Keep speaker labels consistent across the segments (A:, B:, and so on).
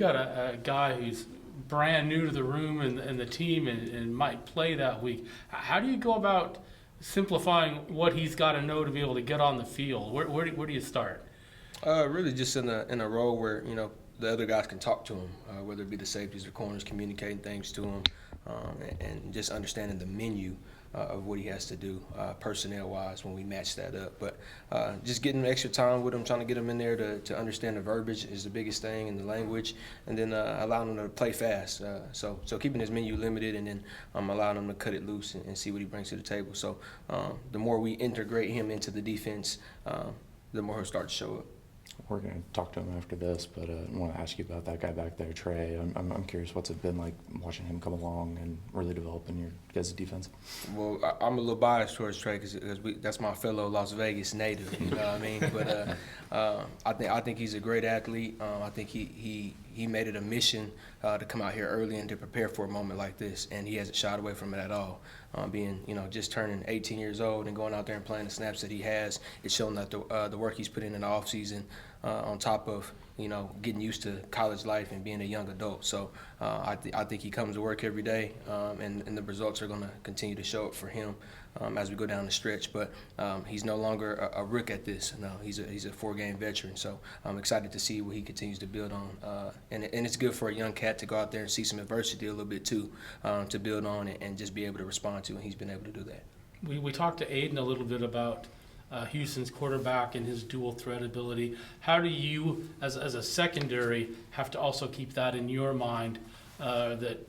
A: got a guy who's brand new to the room and the team and might play that week. How do you go about simplifying what he's got to know to be able to get on the field? Where do you start?
B: Really just in a role where, the other guys can talk to him, whether it be the safeties or corners, communicating things to him, and just understanding the menu of what he has to do personnel-wise when we match that up. But just getting extra time with him, trying to get him in there to understand the verbiage is the biggest thing, and the language, and then allowing him to play fast. So keeping his menu limited, and then allowing him to cut it loose and see what he brings to the table. So the more we integrate him into the defense, the more he'll start to show up.
C: We're going to talk to him after this, but I want to ask you about that guy back there, Trey. I'm curious, what's it been like watching him come along and really develop in your guys' defense?
B: Well, I'm a little biased towards Trey because that's my fellow Las Vegas native. You know what I mean? But I think he's a great athlete. I think he made it a mission to come out here early and to prepare for a moment like this, and he hasn't shied away from it at all. Being just turning 18 years old and going out there and playing the snaps that he has, it's shown that the work he's put in the off season, on top of getting used to college life and being a young adult. So I think he comes to work every day, and the results are going to continue to show up for him as we go down the stretch. But he's no longer a rook at this. No, he's a 4-game veteran. So I'm excited to see what he continues to build on. And it's good for a young cat to go out there and see some adversity a little bit too, to build on and just be able to respond to. And he's been able to do that.
A: We talked to Aiden a little bit about Houston's quarterback and his dual threat ability. How do you, as a secondary, have to also keep that in your mind that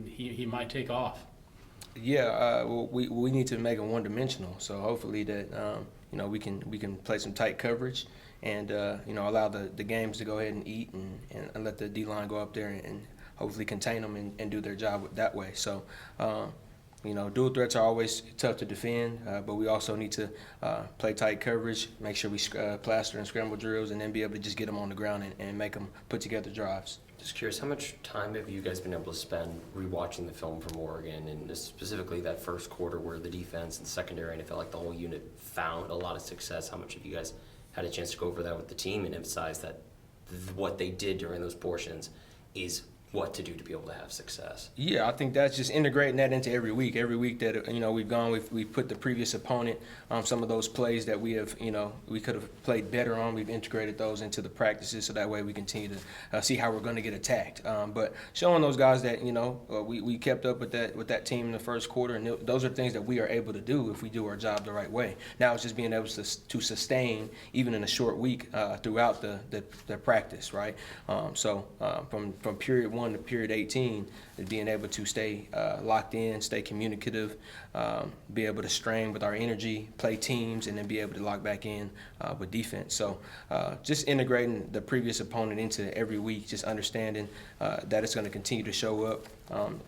A: he might take off?
B: Yeah, well, we need to make him one-dimensional. So hopefully that we can play some tight coverage and allow the games to go ahead and eat and let the D-line go up there and hopefully contain them and do their job that way. So. Dual threats are always tough to defend, but we also need to play tight coverage, make sure we plaster and scramble drills, and then be able to just get them on the ground and make them put together drives.
D: Just curious, how much time have you guys been able to spend rewatching the film from Oregon, and specifically that first quarter where the defense and secondary, and it felt like the whole unit found a lot of success? How much have you guys had a chance to go over that with the team and emphasize that what they did during those portions is what to do to be able to have success?
B: Yeah, I think that's just integrating that into every week. Every week that we've gone, we've put the previous opponent, some of those plays that we have, we could have played better on. We've integrated those into the practices, so that way we continue to see how we're going to get attacked. But showing those guys that we kept up with that team in the first quarter, and those are things that we are able to do if we do our job the right way. Now it's just being able to sustain even in a short week throughout the practice, right? So from period 1 to period 18, is being able to stay locked in, stay communicative, be able to strain with our energy, play teams, and then be able to lock back in with defense. So just integrating the previous opponent into every week, just understanding that it's going to continue to show up.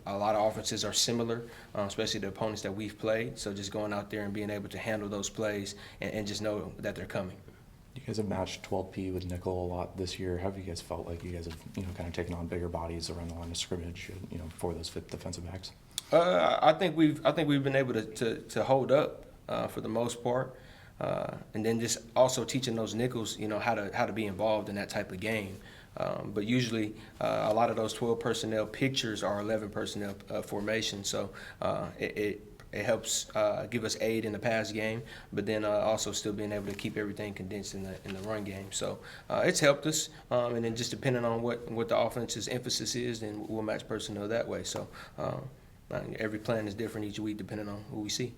B: A lot of offenses are similar, especially the opponents that we've played. So just going out there and being able to handle those plays and just know that they're coming.
C: You guys have matched 12P with nickel a lot this year. How have you guys felt like you guys have, kind of taken on bigger bodies around the line of scrimmage, for those defensive backs?
B: I think we've been able to hold up for the most part, and then just also teaching those nickels, how to be involved in that type of game. But usually, a lot of those 12 personnel pictures are 11 personnel formation, so it helps give us aid in the pass game, but then also still being able to keep everything condensed in the run game. So it's helped us, and then just depending on what the offense's emphasis is, then we'll match personnel that way. So every plan is different each week depending on who we see.